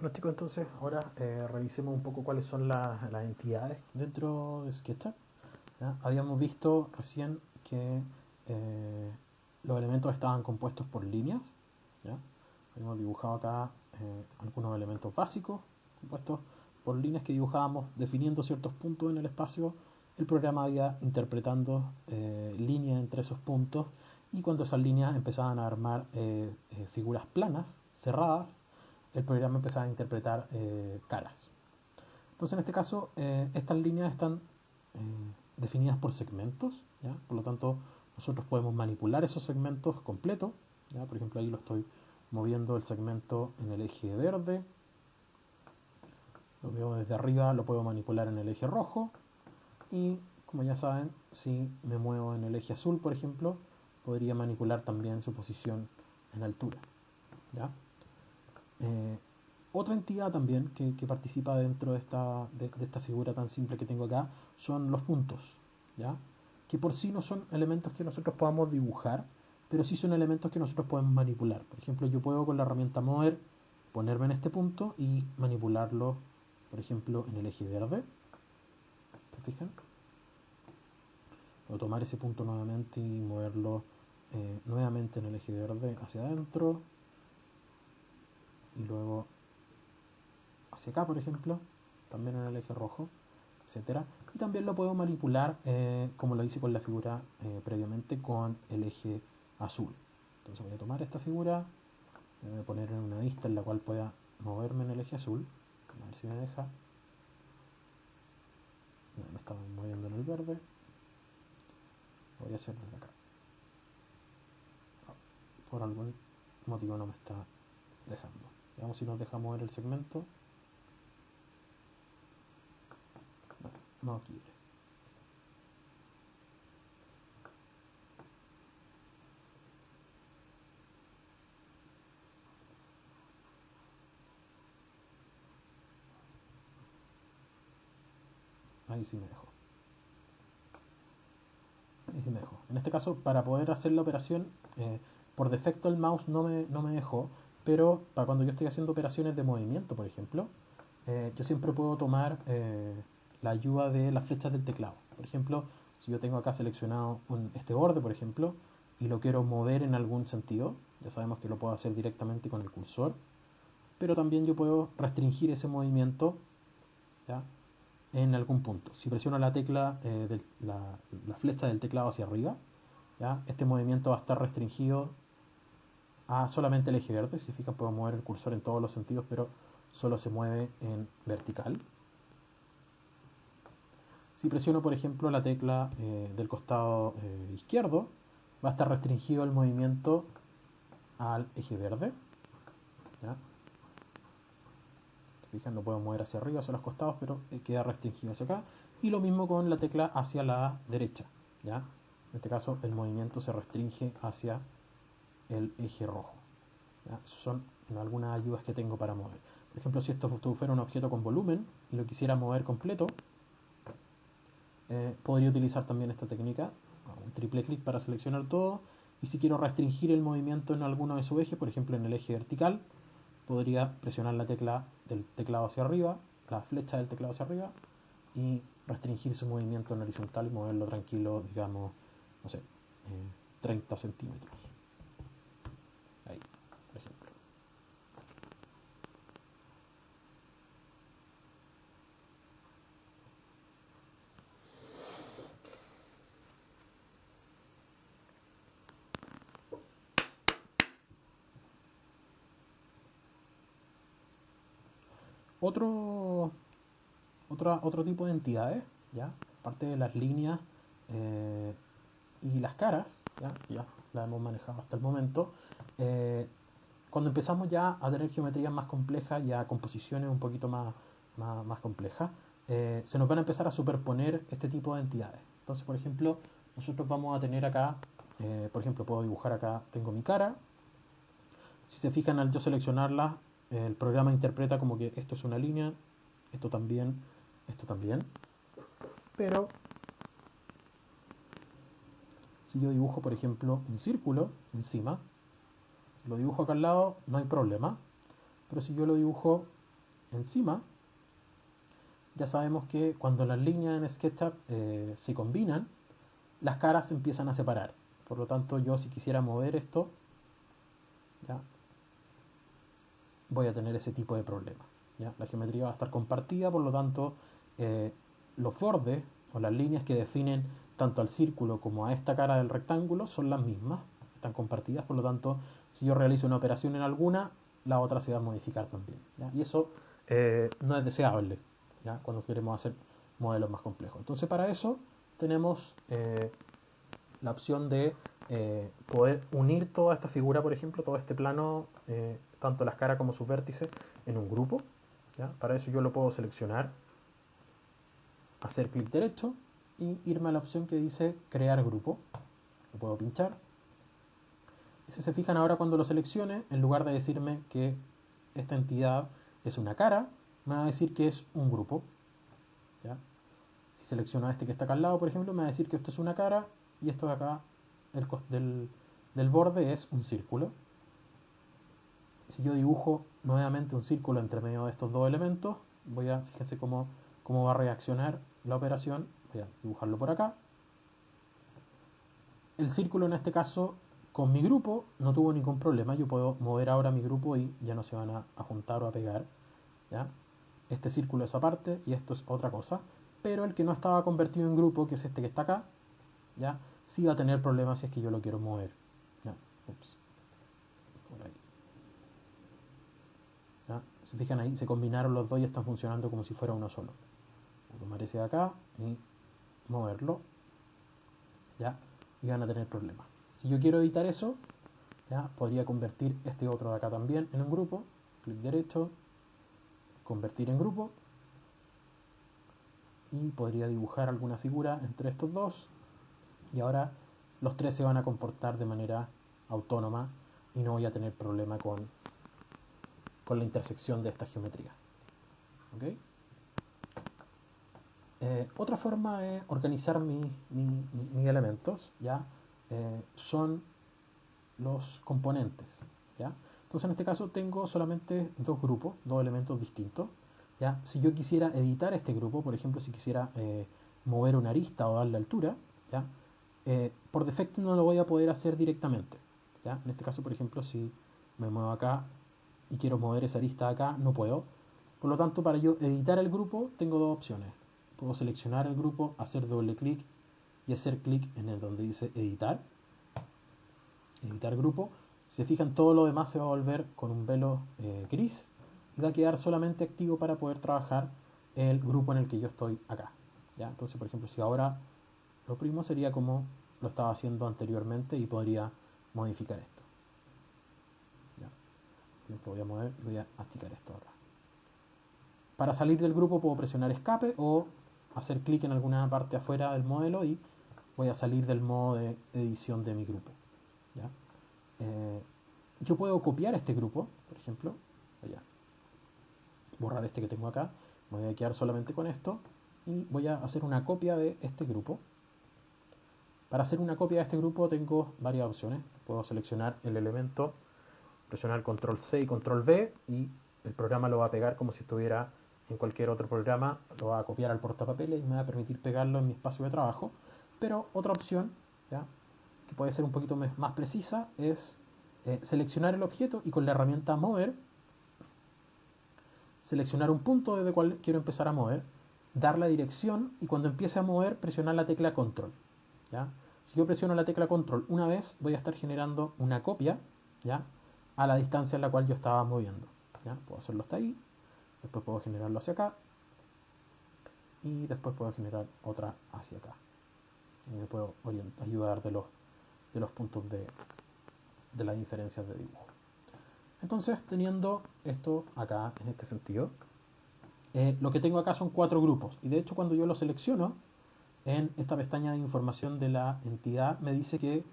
Bueno chicos, entonces ahora revisemos un poco cuáles son las entidades dentro de SketchUp. ¿Ya? Habíamos visto recién que los elementos estaban compuestos por líneas. ¿Ya? Habíamos dibujado acá algunos elementos básicos compuestos por líneas que dibujábamos definiendo ciertos puntos en el espacio. El programa iba interpretando líneas entre esos puntos y cuando esas líneas empezaban a armar figuras planas, cerradas, el programa empezaba a interpretar caras. Entonces, en este caso, estas líneas están definidas por segmentos, ¿ya? Por lo tanto, nosotros podemos manipular esos segmentos completos, ¿ya? Por ejemplo, ahí lo estoy moviendo el segmento en el eje verde, lo veo desde arriba, lo puedo manipular en el eje rojo, y como ya saben, si me muevo en el eje azul, por ejemplo, podría manipular también su posición en altura, ¿ya? Otra entidad también que participa dentro de esta figura tan simple que tengo acá son los puntos, ¿ya? Que por sí no son elementos que nosotros podamos dibujar, pero sí son elementos que nosotros podemos manipular. Por ejemplo, yo puedo con la herramienta Mover ponerme en este punto y manipularlo, por ejemplo, en el eje verde. ¿Se fijan? Puedo tomar ese punto nuevamente y moverlo nuevamente en el eje verde hacia adentro y luego hacia acá, por ejemplo, también en el eje rojo, etcétera. Y también lo puedo manipular, como lo hice con la figura previamente, con el eje azul. Entonces voy a tomar esta figura, me voy a poner en una vista en la cual pueda moverme en el eje azul, a ver si me deja. No, me estaba moviendo en el verde. Lo voy a hacer desde acá. Por algún motivo no me está dejando. Veamos si nos deja mover el segmento. No quiere. Ahí sí me dejó. Ahí sí me dejó. En este caso, para poder hacer la operación, por defecto el mouse no me dejó, pero para cuando yo estoy haciendo operaciones de movimiento, por ejemplo, yo siempre puedo tomar la ayuda de las flechas del teclado. Por ejemplo, si yo tengo acá seleccionado este borde, por ejemplo, y lo quiero mover en algún sentido, ya sabemos que lo puedo hacer directamente con el cursor, pero también yo puedo restringir ese movimiento, ¿ya? En algún punto. Si presiono la tecla, la flecha del teclado hacia arriba, ¿ya? Este movimiento va a estar restringido a solamente el eje verde. Si se fijan, puedo mover el cursor en todos los sentidos, pero solo se mueve en vertical. Si presiono, por ejemplo, la tecla del costado izquierdo, va a estar restringido el movimiento al eje verde, ¿ya? ¿Se fijan? Lo puedo mover hacia arriba, hacia los costados, pero queda restringido hacia acá. Y lo mismo con la tecla hacia la derecha, ¿ya? En este caso, el movimiento se restringe hacia el eje rojo, ¿ya? Esas son algunas ayudas que tengo para mover. Por ejemplo, si esto fuera un objeto con volumen y lo quisiera mover completo, podría utilizar también esta técnica, un triple clic para seleccionar todo, y si quiero restringir el movimiento en alguno de sus ejes, por ejemplo en el eje vertical, podría presionar la tecla del teclado hacia arriba, la flecha del teclado hacia arriba, y restringir su movimiento en horizontal y moverlo tranquilo, digamos, no sé, 30 centímetros. Ahí, por ejemplo. Otro tipo de entidades, ¿ya? Aparte de las líneas y las caras, ya las hemos manejado hasta el momento. Cuando empezamos ya a tener geometrías más complejas y a composiciones un poquito más complejas, se nos van a empezar a superponer este tipo de entidades. Entonces, por ejemplo, nosotros vamos a tener acá, por ejemplo, puedo dibujar acá, tengo mi cara. Si se fijan, al yo seleccionarla, el programa interpreta como que esto es una línea, esto también, esto también. Pero si yo dibujo, por ejemplo, un círculo encima, lo dibujo acá al lado, no hay problema. Pero si yo lo dibujo encima, ya sabemos que cuando las líneas en SketchUp se combinan, las caras se empiezan a separar. Por lo tanto, yo si quisiera mover esto, ¿ya? Voy a tener ese tipo de problema, ¿ya? La geometría va a estar compartida, por lo tanto, los bordes o las líneas que definen tanto al círculo como a esta cara del rectángulo son las mismas, están compartidas, por lo tanto, si yo realizo una operación en alguna, la otra se va a modificar también, ¿ya? Y eso no es deseable, ¿ya? Cuando queremos hacer modelos más complejos. Entonces, para eso tenemos la opción de poder unir toda esta figura, por ejemplo, todo este plano, tanto las caras como sus vértices, en un grupo, ¿ya? Para eso yo lo puedo seleccionar, hacer clic derecho y irme a la opción que dice crear grupo. Lo puedo pinchar. Y si se fijan ahora, cuando lo seleccione, en lugar de decirme que esta entidad es una cara, me va a decir que es un grupo, ¿ya? Si selecciono a este que está acá al lado, por ejemplo, me va a decir que esto es una cara y esto de acá del borde es un círculo. Si yo dibujo nuevamente un círculo entre medio de estos dos elementos, fíjense cómo va a reaccionar la operación. Voy a dibujarlo por acá. El círculo en este caso, con mi grupo, no tuvo ningún problema. Yo puedo mover ahora mi grupo y ya no se van a juntar o a pegar, ¿ya? Este círculo es aparte y esto es otra cosa. Pero el que no estaba convertido en grupo, que es este que está acá, ¿ya? Sí va a tener problemas si es que yo lo quiero mover, ¿ya? Ups. Por ahí. ¿Ya? Se fijan ahí, se combinaron los dos y están funcionando como si fuera uno solo. Voy a tomar ese de acá y moverlo, ¿ya? Y van a tener problemas. Si yo quiero evitar eso, ¿ya? Podría convertir este otro de acá también en un grupo. Clic derecho, convertir en grupo. Y podría dibujar alguna figura entre estos dos. Y ahora los tres se van a comportar de manera autónoma y no voy a tener problema con la intersección de esta geometría. ¿Okay? Otra forma de organizar mis elementos, ¿ya? Son los componentes, ¿ya? Entonces en este caso tengo solamente dos grupos, dos elementos distintos, ¿ya? Si yo quisiera editar este grupo, por ejemplo, si quisiera mover una arista o darle altura, ¿ya? Por defecto no lo voy a poder hacer directamente, ¿ya? En este caso, por ejemplo, si me muevo acá y quiero mover esa arista acá, no puedo. Por lo tanto, para yo editar el grupo, tengo dos opciones. Puedo seleccionar el grupo, hacer doble clic y hacer clic en el donde dice editar. Editar grupo. Si se fijan, todo lo demás se va a volver con un velo gris y va a quedar solamente activo para poder trabajar el grupo en el que yo estoy acá, ¿ya? Entonces, por ejemplo, si ahora lo oprimo, sería como lo estaba haciendo anteriormente y podría modificar esto, ¿ya? Lo voy a mover y voy a achicar esto ahora. Para salir del grupo puedo presionar escape o hacer clic en alguna parte afuera del modelo y voy a salir del modo de edición de mi grupo, ¿ya? Yo puedo copiar este grupo, por ejemplo, voy a borrar este que tengo acá, me voy a quedar solamente con esto y voy a hacer una copia de este grupo. Para hacer una copia de este grupo tengo varias opciones. Puedo seleccionar el elemento, presionar control C y control V y el programa lo va a pegar como si estuviera en cualquier otro programa, lo va a copiar al portapapeles y me va a permitir pegarlo en mi espacio de trabajo. Pero otra opción, ¿ya?, que puede ser un poquito más precisa, es seleccionar el objeto y con la herramienta mover, seleccionar un punto desde el cual quiero empezar a mover, dar la dirección y cuando empiece a mover presionar la tecla control, ¿ya? Si yo presiono la tecla control una vez, voy a estar generando una copia, ¿ya?, a la distancia en la cual yo estaba moviendo, ¿ya? Puedo hacerlo hasta ahí, después puedo generarlo hacia acá y después puedo generar otra hacia acá. Y me puedo ayudar de los puntos de las diferencias de dibujo. Entonces, teniendo esto acá en este sentido, lo que tengo acá son 4 grupos. Y de hecho, cuando yo lo selecciono, en esta pestaña de información de la entidad, me dice que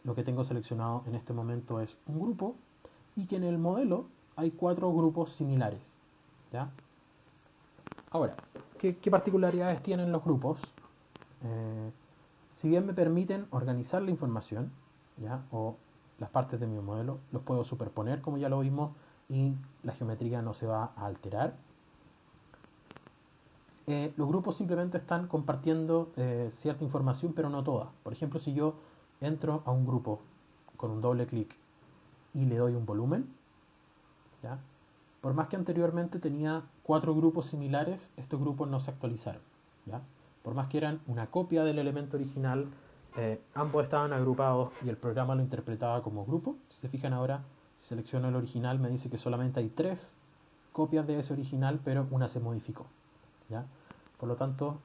lo que tengo seleccionado en este momento es un grupo y que en el modelo hay 4 grupos similares, ¿ya? Ahora, ¿qué particularidades tienen los grupos? Si bien me permiten organizar la información, ¿ya?, o las partes de mi modelo, los puedo superponer, como ya lo vimos y la geometría no se va a alterar. Los grupos simplemente están compartiendo cierta información, pero no toda. Por ejemplo, si yo entro a un grupo con un doble clic y le doy un volumen, ¿ya? Por más que anteriormente tenía 4 grupos similares, estos grupos no se actualizaron, ¿ya? Por más que eran una copia del elemento original, ambos estaban agrupados y el programa lo interpretaba como grupo. Si se fijan ahora, si selecciono el original, me dice que solamente hay 3 copias de ese original, pero una se modificó, ¿ya? Por lo tanto,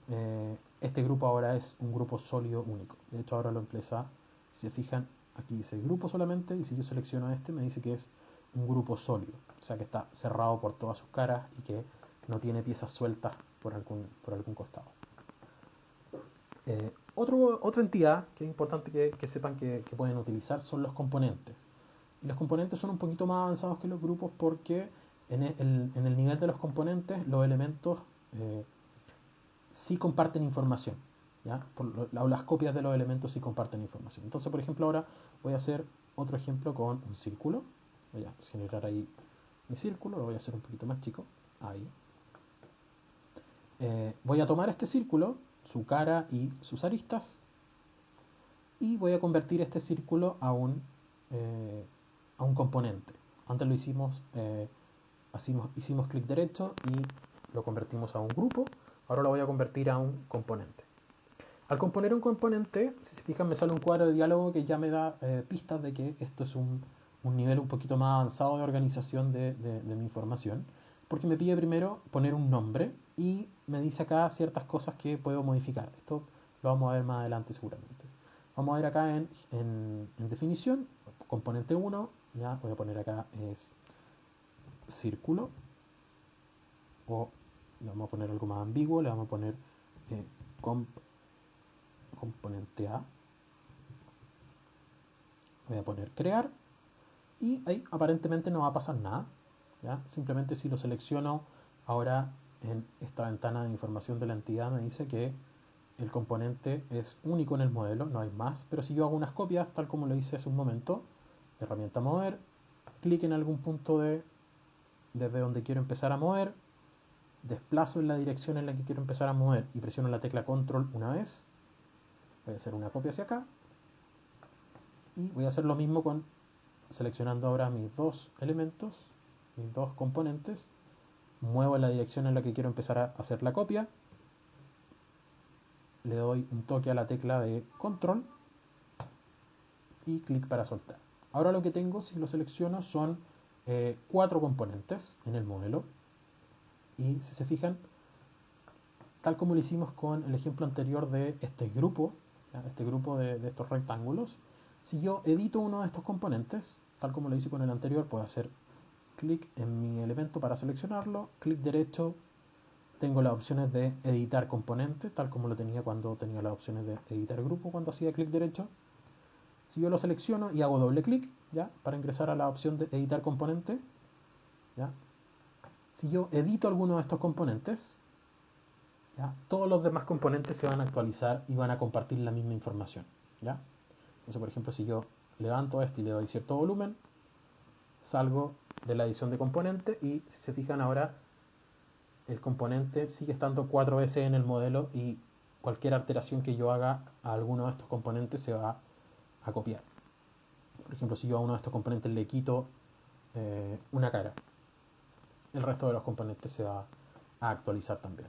este grupo ahora es un grupo sólido único. De hecho, ahora lo empieza, si se fijan, aquí dice grupo solamente, y si yo selecciono este, me dice que es un grupo sólido, o sea que está cerrado por todas sus caras y que no tiene piezas sueltas por algún costado. Otra entidad que es importante que sepan que pueden utilizar son los componentes. Y los componentes son un poquito más avanzados que los grupos porque en el nivel de los componentes los elementos sí comparten información, ¿ya? Las copias de los elementos sí comparten información. Entonces, por ejemplo, ahora voy a hacer otro ejemplo con un círculo. Voy a generar ahí mi círculo, lo voy a hacer un poquito más chico. Ahí. Voy a tomar este círculo, su cara y sus aristas, y voy a convertir este círculo a un componente. Antes lo hicimos clic derecho y lo convertimos a un grupo. Ahora lo voy a convertir a un componente. Al componer un componente, si se fijan, me sale un cuadro de diálogo que ya me da pistas de que esto es un nivel un poquito más avanzado de organización de mi información, porque me pide primero poner un nombre y me dice acá ciertas cosas que puedo modificar. Esto lo vamos a ver más adelante seguramente. Vamos a ver acá en definición, componente 1, ya voy a poner acá es círculo, o le vamos a poner algo más ambiguo, le vamos a poner componente A. Voy a poner crear y ahí aparentemente no va a pasar nada, ¿ya? Simplemente si lo selecciono ahora en esta ventana de información de la entidad me dice que el componente es único en el modelo, no hay más, pero si yo hago unas copias tal como lo hice hace un momento, herramienta mover, clic en algún punto desde donde quiero empezar a mover, desplazo en la dirección en la que quiero empezar a mover y presiono la tecla control una vez, voy a hacer una copia hacia acá y voy a hacer lo mismo seleccionando ahora mis dos elementos, mis dos componentes, muevo en la dirección en la que quiero empezar a hacer la copia, le doy un toque a la tecla de control y clic para soltar. Ahora lo que tengo, si lo selecciono, son 4 componentes en el modelo y si se fijan, tal como lo hicimos con el ejemplo anterior de este grupo, ¿ya? Este grupo de estos rectángulos, si yo edito uno de estos componentes, tal como lo hice con el anterior, puedo hacer clic en mi elemento para seleccionarlo, clic derecho, tengo las opciones de editar componente, tal como lo tenía cuando tenía las opciones de editar grupo, cuando hacía clic derecho. Si yo lo selecciono y hago doble clic, ¿ya? Para ingresar a la opción de editar componente, ¿ya? Si yo edito alguno de estos componentes, ¿ya? Todos los demás componentes se van a actualizar y van a compartir la misma información, ¿ya? Entonces, por ejemplo, si yo levanto este y le doy cierto volumen, salgo de la edición de componente y si se fijan ahora, el componente sigue estando 4 veces en el modelo y cualquier alteración que yo haga a alguno de estos componentes se va a copiar. Por ejemplo, si yo a uno de estos componentes le quito una cara, el resto de los componentes se va a actualizar también.